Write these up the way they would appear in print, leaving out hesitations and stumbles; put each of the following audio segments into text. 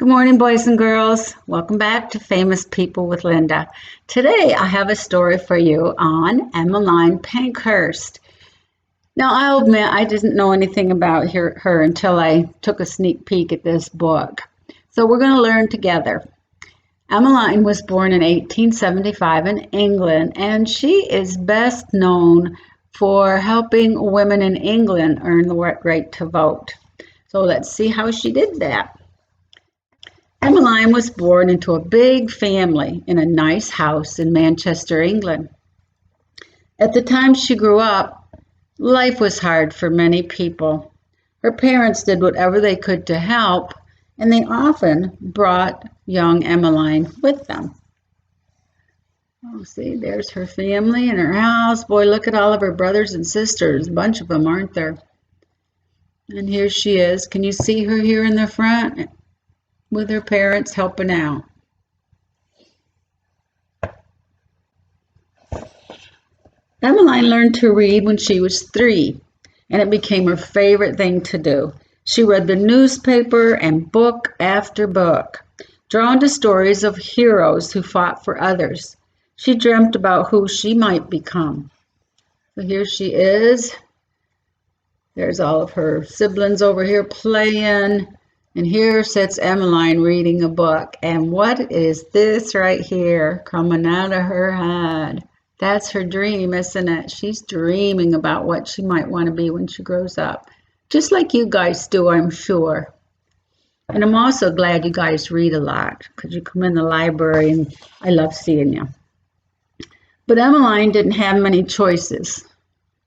Good morning, boys and girls. Welcome back to Famous People with Linda. Today, I have a story for you on Emmeline Pankhurst. Now, I'll admit I didn't know anything about her until I took a sneak peek at this book. So we're going to learn together. Emmeline was born in 1875 in England, and she is best known for helping women in England earn the right to vote. So let's see how she did that. Emmeline was born into a big family in a nice house in Manchester, England. At the time she grew up, life was hard for many people. Her parents did whatever they could to help, and they often brought young Emmeline with them. Oh, see, there's her family and her house. Boy, look at all of her brothers and sisters. A bunch of them, aren't there? And here she is. Can you see her here in the front? With her parents helping out. Emmeline learned to read when she was 3, and it became her favorite thing to do. She read the newspaper and book after book, drawn to stories of heroes who fought for others. She dreamt about who she might become. So here she is. There's all of her siblings over here playing. And here sits Emmeline reading a book. And what is this right here coming out of her head? That's her dream, isn't it? She's dreaming about what she might want to be when she grows up. Just like you guys do, I'm sure. And I'm also glad you guys read a lot because you come in the library and I love seeing you. But Emmeline didn't have many choices.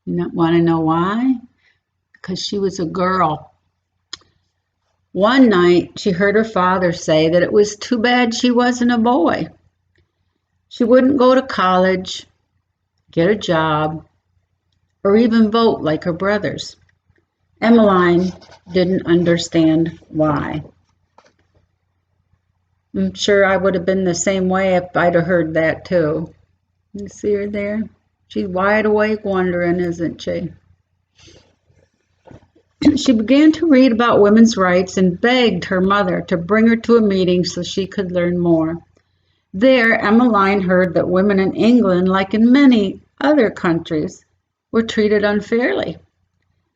You want to know why? Because she was a girl. One night, she heard her father say that it was too bad she wasn't a boy. She wouldn't go to college, get a job, or even vote like her brothers. Emmeline didn't understand why. I'm sure I would have been the same way if I'd have heard that too. You see her there? She's wide awake wondering, isn't she? She began to read about women's rights and begged her mother to bring her to a meeting so she could learn more. There, Emmeline heard that women in England, like in many other countries, were treated unfairly.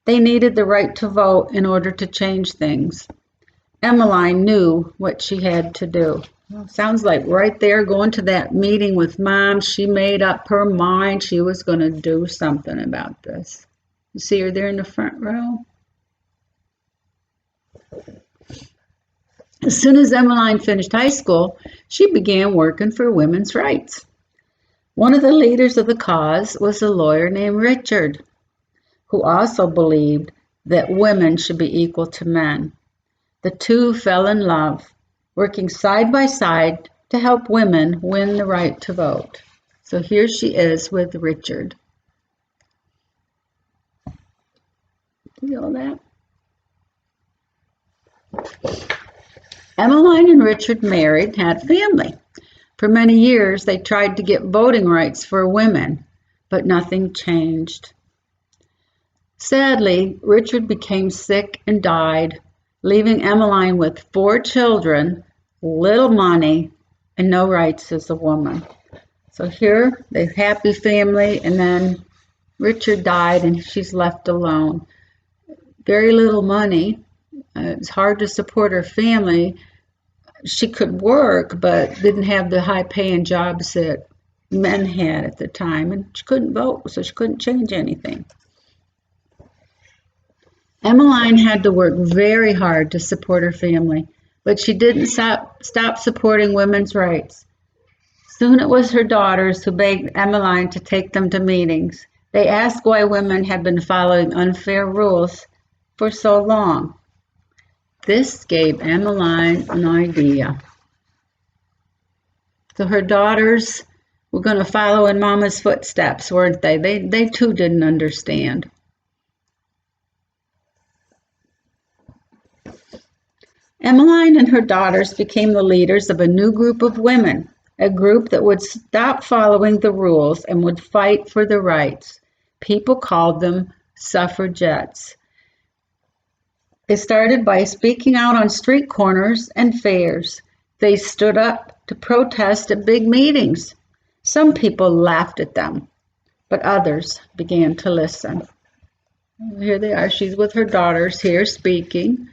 They needed the right to vote in order to change things. Emmeline knew what she had to do. Well, sounds like right there going to that meeting with Mom, she made up her mind she was going to do something about this. You see her there in the front row? As soon as Emmeline finished high school, she began working for women's rights. One of the leaders of the cause was a lawyer named Richard, who also believed that women should be equal to men. The two fell in love, working side by side to help women win the right to vote. So here she is with Richard. See all that? Emmeline and Richard married, had a family. For many years, they tried to get voting rights for women, but nothing changed. Sadly, Richard became sick and died, leaving Emmeline with 4 children, little money, and no rights as a woman. So here, the happy family, and then Richard died and she's left alone. Very little money. It's hard to support her family. She could work, but didn't have the high-paying jobs that men had at the time, and she couldn't vote, so she couldn't change anything. Emmeline had to work very hard to support her family, but she didn't stop supporting women's rights. Soon it was her daughters who begged Emmeline to take them to meetings. They asked why women had been following unfair rules for so long. This gave Emmeline an idea. So her daughters were going to follow in Mama's footsteps, weren't they? They too didn't understand. Emmeline and her daughters became the leaders of a new group of women, a group that would stop following the rules and would fight for their rights. People called them suffragettes. They started by speaking out on street corners and fairs. They stood up to protest at big meetings. Some people laughed at them, but others began to listen. Here they are. She's with her daughters here speaking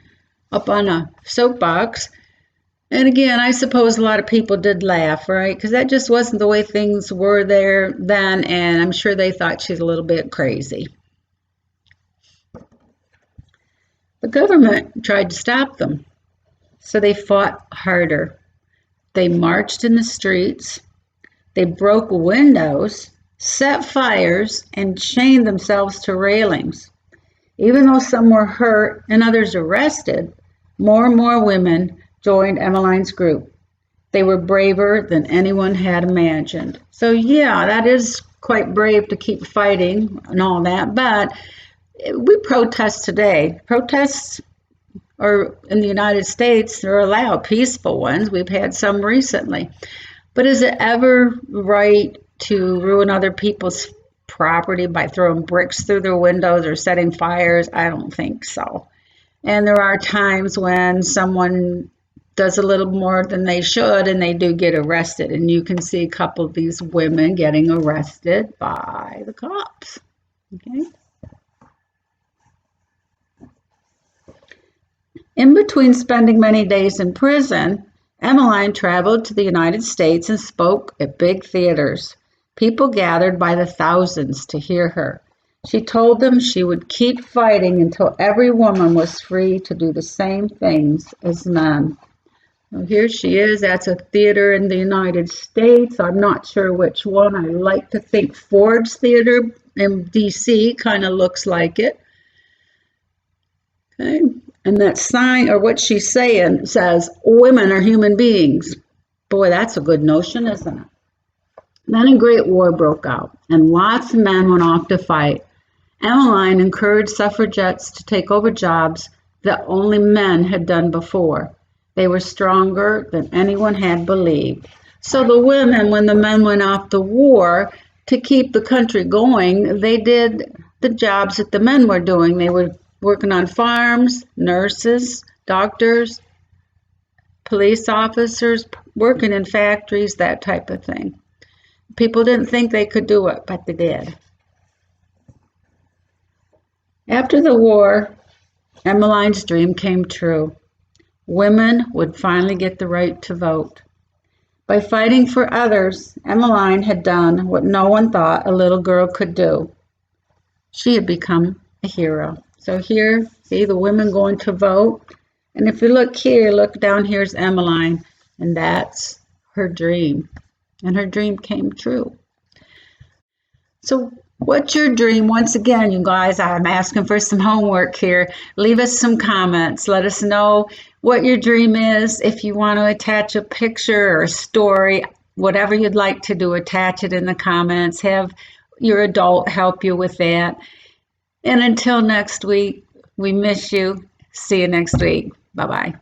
up on a soapbox. And again, I suppose a lot of people did laugh, right? Because that just wasn't the way things were there then, and I'm sure they thought she's a little bit crazy. The government tried to stop them, so they fought harder. They marched in the streets, they broke windows, set fires, and chained themselves to railings. Even though some were hurt and others arrested, more and more women joined Emmeline's group. They were braver than anyone had imagined. So yeah, that is quite brave to keep fighting and all that, but we protest today. Protests are in the United States, they're allowed, peaceful ones. We've had some recently. But is it ever right to ruin other people's property by throwing bricks through their windows or setting fires? I don't think so. And there are times when someone does a little more than they should and they do get arrested. And you can see a couple of these women getting arrested by the cops. Okay. In between spending many days in prison, Emmeline traveled to the United States and spoke at big theaters. People gathered by the thousands to hear her. She told them she would keep fighting until every woman was free to do the same things as men. Well, here she is. That's a theater in the United States. I'm not sure which one. I like to think Ford's Theater in D.C. kind of looks like it. Okay. And that sign, or what she's saying, says, women are human beings. Boy, that's a good notion, isn't it? Then a great war broke out, and lots of men went off to fight. Emmeline encouraged suffragettes to take over jobs that only men had done before. They were stronger than anyone had believed. So the women, when the men went off to war, to keep the country going, they did the jobs that the men were doing. They were working on farms, nurses, doctors, police officers, working in factories, that type of thing. People didn't think they could do it, but they did. After the war, Emmeline's dream came true. Women would finally get the right to vote. By fighting for others, Emmeline had done what no one thought a little girl could do. She had become a hero. So here, see the women going to vote. And if you look here, look down, here's Emmeline, and that's her dream. And her dream came true. So what's your dream? Once again, you guys, I'm asking for some homework here. Leave us some comments. Let us know what your dream is. If you want to attach a picture or a story, whatever you'd like to do, attach it in the comments. Have your adult help you with that. And until next week, we miss you. See you next week. Bye-bye.